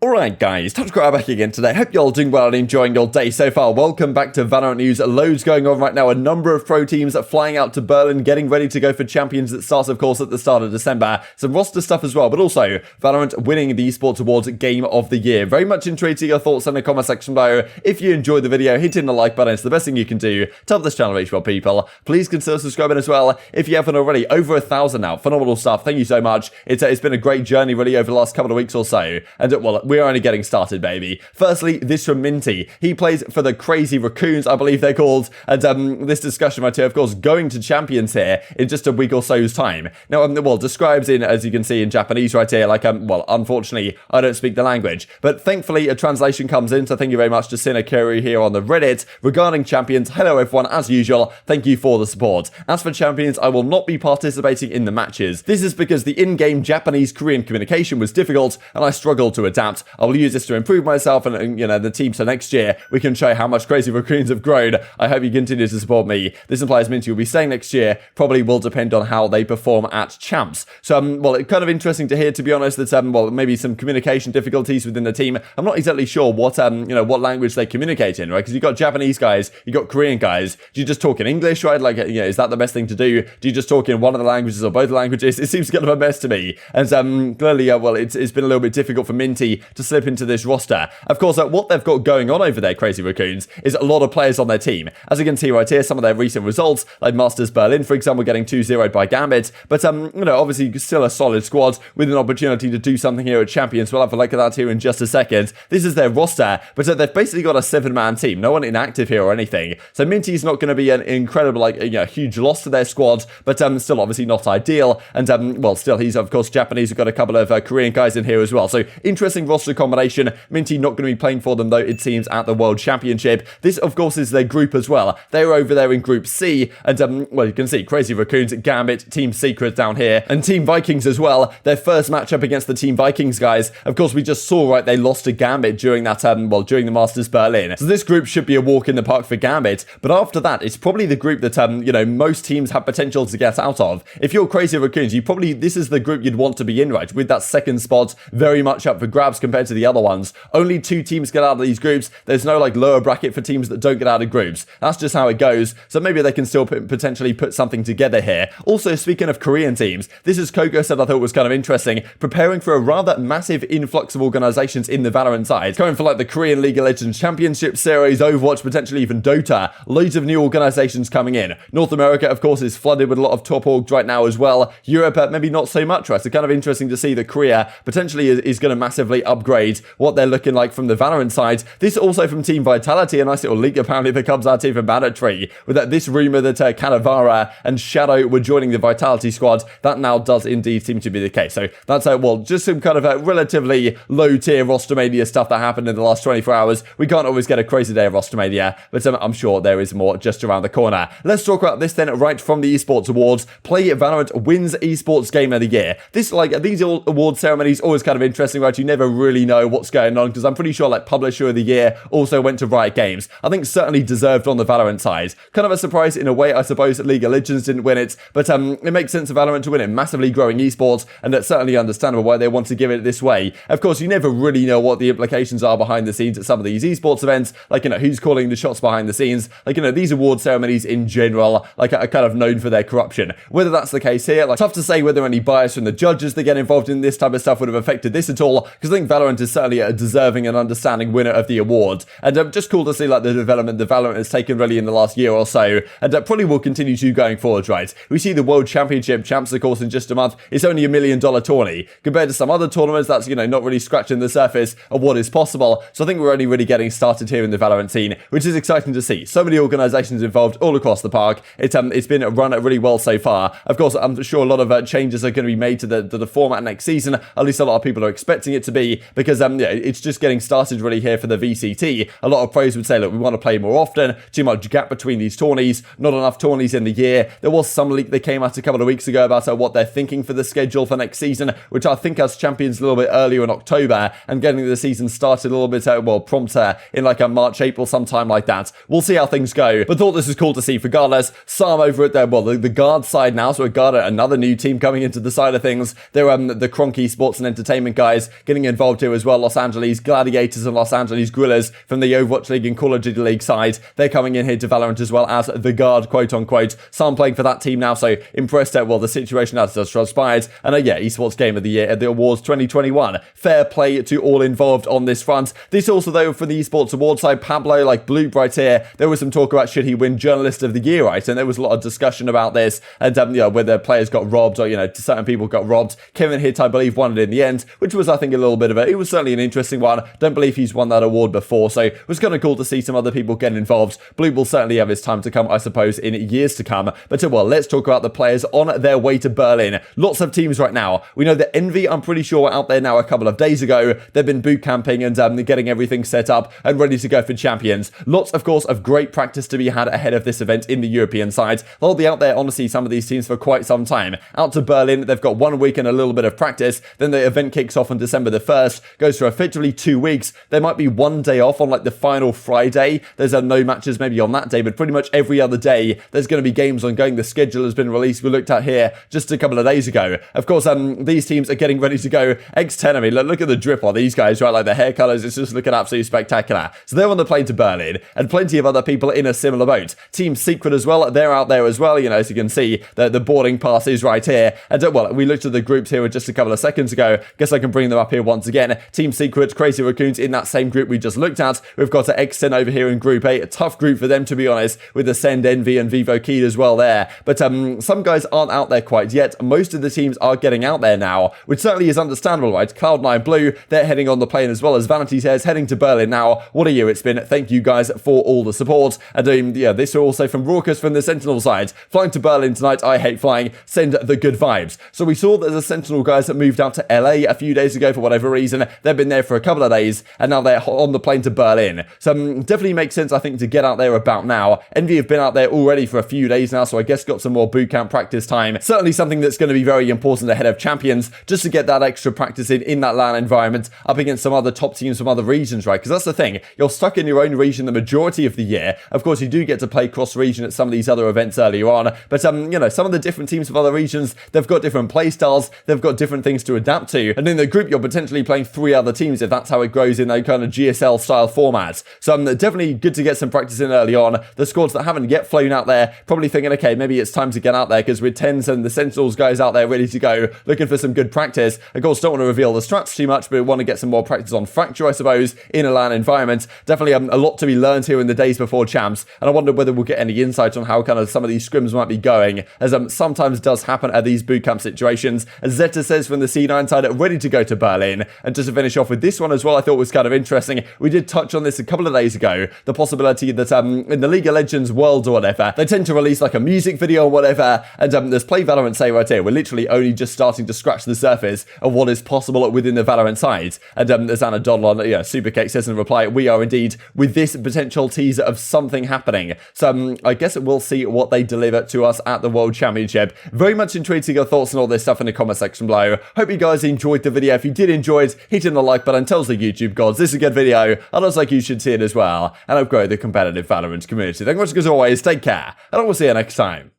Alright guys, TacticalRab back again today. Hope you're all doing well and enjoying your day so far. Welcome back to Valorant news. Loads going on right now. A number of pro teams flying out to Berlin, getting ready to go for Champions that starts, of course, at the start of December. Some roster stuff as well, but also Valorant winning the Esports Awards Game of the Year. Very much intrigued to your thoughts in the comment section below. If you enjoyed the video, hitting the like button is the best thing you can do to help this channel reach more people. Please consider subscribing as well if you haven't already. Over 1,000 now. Phenomenal stuff. Thank you so much. It's been a great journey really over the last couple of weeks or so. And well, we're only getting started, baby. Firstly, this from Minty. He plays for the Crazy Raccoons, I believe they're called. And this discussion right here, of course, going to Champions here in just a week or so's time. Now, well, describes in, as you can see in Japanese right here, like, well, unfortunately, I don't speak the language. But thankfully, a translation comes in, so thank you very much to Sinatraa here on the Reddit. Regarding Champions, hello everyone, as usual, thank you for the support. As for Champions, I will not be participating in the matches. This is because the in-game Japanese-Korean communication was difficult, and I struggled to adapt. I will use this to improve myself and you know, the team, so next year we can show how much Crazy Raccoons have grown. I hope you continue to support me. This implies Minty will be staying next year, probably will depend on how they perform at Champs. So, well, it's kind of interesting to hear, to be honest, that, well, maybe some communication difficulties within the team. I'm not exactly sure what, you know, what language they communicate in, right? Because you've got Japanese guys, you've got Korean guys. Do you just talk in English, right? Like, you know, is that the best thing to do? Do you just talk in one of the languages or both languages? It seems kind of a mess to me. And, clearly, well, it's been a little bit difficult for Minty to slip into this roster. Of course, what they've got going on over there, Crazy Raccoons, is a lot of players on their team. As you can see right here, some of their recent results, like Masters Berlin, for example, getting 2-0'd by Gambit. But, you know, obviously still a solid squad with an opportunity to do something here at Champions. We'll have a look at that here in just a second. This is their roster, but they've basically got a 7-man team. No one inactive here or anything. So Minty's not going to be an incredible, like, you know, huge loss to their squad, but still obviously not ideal. And, well, still, he's, of course, Japanese. We've got a couple of Korean guys in here as well. So interesting roster combination. Minty not going to be playing for them, though, it seems, at the World Championship. This, of course, is their group as well. They were over there in Group C, and, well, you can see Crazy Raccoons, Gambit, Team Secret down here, and Team Vikings as well. Their first matchup against the Team Vikings guys. Of course, we just saw, right, they lost to Gambit during that, well, during the Masters Berlin. So this group should be a walk in the park for Gambit, but after that, it's probably the group that, you know, most teams have potential to get out of. If you're Crazy Raccoons, this is the group you'd want to be in, right, with that second spot very much up for grabs compared to the other ones. Only 2 teams get out of these groups. There's no, like, lower bracket for teams that don't get out of groups. That's just how it goes. So maybe they can still potentially put something together here. Also, speaking of Korean teams, this is Coco said I thought was kind of interesting, preparing for a rather massive influx of organizations in the Valorant side. Going for, like, the Korean League of Legends Championship Series, Overwatch, potentially even Dota. Loads of new organizations coming in. North America, of course, is flooded with a lot of top orgs right now as well. Europe, maybe not so much, right? So kind of interesting to see that Korea potentially is going to massively upgrade what they're looking like from the Valorant side. This also from Team Vitality, a nice little leak apparently that comes out here from Mandatory, with this rumor that Canavara and Shadow were joining the Vitality squad. That now does indeed seem to be the case. So that's, well, just some kind of relatively low-tier rostermania stuff that happened in the last 24 hours. We can't always get a crazy day of rostermania, but I'm sure there is more just around the corner. Let's talk about this then right from the Esports Awards. Play Valorant wins Esports Game of the Year. This, like, these award ceremonies always kind of interesting, right? You never really know what's going on, because I'm pretty sure, like, Publisher of the Year also went to Riot Games. I think certainly deserved on the Valorant side. Kind of a surprise in a way, I suppose, that League of Legends didn't win it, but it makes sense for Valorant to win it. Massively growing esports, and it's certainly understandable why they want to give it this way. Of course, you never really know what the implications are behind the scenes at some of these esports events, like, you know, who's calling the shots behind the scenes. Like, you know, these award ceremonies in general, like, are kind of known for their corruption. Whether that's the case here, like, tough to say whether any bias from the judges that get involved in this type of stuff would have affected this at all, because I think Valorant is certainly a deserving and understanding winner of the award. And just cool to see, like, the development the Valorant has taken really in the last year or so, and probably will continue to going forward, right? We see the World Championship Champs, of course, in just a month. It's only $1 million tourney. Compared to some other tournaments, that's, you know, not really scratching the surface of what is possible. So I think we're only really getting started here in the Valorant scene, which is exciting to see. So many organizations involved all across the park. It's been run really well so far. Of course, I'm sure a lot of changes are going to be made to the format next season. At least a lot of people are expecting it to be, because yeah, it's just getting started really here for the VCT. A lot of pros would say, look, we want to play more often. Too much gap between these tourneys. Not enough tourneys in the year. There was some leak that came out a couple of weeks ago about what they're thinking for the schedule for next season, which I think has Champions a little bit earlier in October and getting the season started a little bit well prompter in like a March, April, sometime like that. We'll see how things go, but thought this was cool to see regardless. ShahZaM over at the guard side now, so a guard, another new team coming into the side of things. They're the Cronky Sports and Entertainment guys getting involved involved here as well. Los Angeles Gladiators and Los Angeles Guerrillas from the Overwatch League and Call of Duty League side. They're coming in here to Valorant as well as the guard, quote unquote. So I'm playing for that team now, so impressed at, well, the situation as has transpired. And yeah, Esports Game of the Year at the Awards 2021. Fair play to all involved on this front. This also, though, for the Esports Awards side, Pablo, like Blue right here, there was some talk about should he win Journalist of the Year, right? And there was a lot of discussion about this, and whether players got robbed or, certain people got robbed. Kevin Hitt, I believe, won it in the end, which was, I think, a little bit of it was certainly an interesting one. Don't believe he's won that award before, so it was kind of cool to see some other people get involved. Blue will certainly have his time to come, I suppose, in years to come. But well, let's talk about the players on their way to Berlin. Lots of teams right now. We know that Envy, I'm pretty sure, were out there now a couple of days ago. They've been boot camping and getting everything set up and ready to go for Champions. Lots, of course, of great practice to be had ahead of this event in the European side. They'll be out there, honestly, some of these teams for quite some time. Out to Berlin, they've got 1 week and a little bit of practice. Then the event kicks off on December the 1st, goes for effectively 2 weeks. There might be 1 day off on like the final Friday. There's no matches maybe on that day, but pretty much every other day there's going to be games ongoing. The schedule has been released. We looked at here just a couple of days ago. Of course, these teams are getting ready to go. X10, I mean, look at the drip on these guys, right? Like the hair colors, it's just looking absolutely spectacular. So they're on the plane to Berlin, and plenty of other people in a similar boat. Team Secret as well, they're out there as well. As you can see, the boarding pass is right here. And well, we looked at the groups here just a couple of seconds ago. Guess I can bring them up here once again. Team Secret, Crazy Raccoons in that same group we just looked at. We've got X10 over here in Group A. A tough group for them, to be honest, with the Send, Envy, and Vivo Keyed as well there. But some guys aren't out there quite yet. Most of the teams are getting out there now, which certainly is understandable, right? Cloud9 Blue, they're heading on the plane as well as Vanity says, heading to Berlin now. What a year it's been. Thank you guys for all the support. And yeah, this are also from Raucous from the Sentinel side. Flying to Berlin tonight. I hate flying. Send the good vibes. So we saw that the Sentinel guys that moved out to LA a few days ago for whatever reason. They've been there for a couple of days, and now they're on the plane to Berlin. So definitely makes sense, I think, to get out there about now. Envy have been out there already for a few days now, so I guess got some more bootcamp practice time. Certainly something that's going to be very important ahead of Champions, just to get that extra practice in that LAN environment up against some other top teams from other regions, right? Because that's the thing. You're stuck in your own region the majority of the year. Of course, you do get to play cross-region at some of these other events earlier on, but some of the different teams from other regions, they've got different play styles, they've got different things to adapt to, and in the group, you're potentially playing 3 other teams if that's how it grows in that kind of GSL style format. So definitely good to get some practice in early on. The squads that haven't yet flown out there, probably thinking, okay, maybe it's time to get out there, because with TenZ and the Sentinels guys out there ready to go, looking for some good practice. Of course, don't want to reveal the strats too much, but want to get some more practice on Fracture, I suppose, in a LAN environment. Definitely a lot to be learned here in the days before Champs, and I wonder whether we'll get any insight on how kind of some of these scrims might be going, as sometimes does happen at these bootcamp situations. As Zeta says from the C9 side, ready to go to Berlin. And just to finish off with this one as well, I thought was kind of interesting. We did touch on this a couple of days ago, the possibility that in the League of Legends world or whatever, they tend to release like a music video or whatever, and there's Play Valorant say right here, we're literally only just starting to scratch the surface of what is possible within the Valorant side. And as Anna Donlon, Supercake says in reply, we are indeed with this potential teaser of something happening. So I guess we'll see what they deliver to us at the World Championship. Very much intrigued to your thoughts on all this stuff in the comment section below. Hope you guys enjoyed the video. If you did enjoy it, hit in the like button, tells the YouTube gods this is a good video, and looks like you should see it as well, and upgrade the competitive Valorant community. Thank you much as always, take care, and I will see you next time.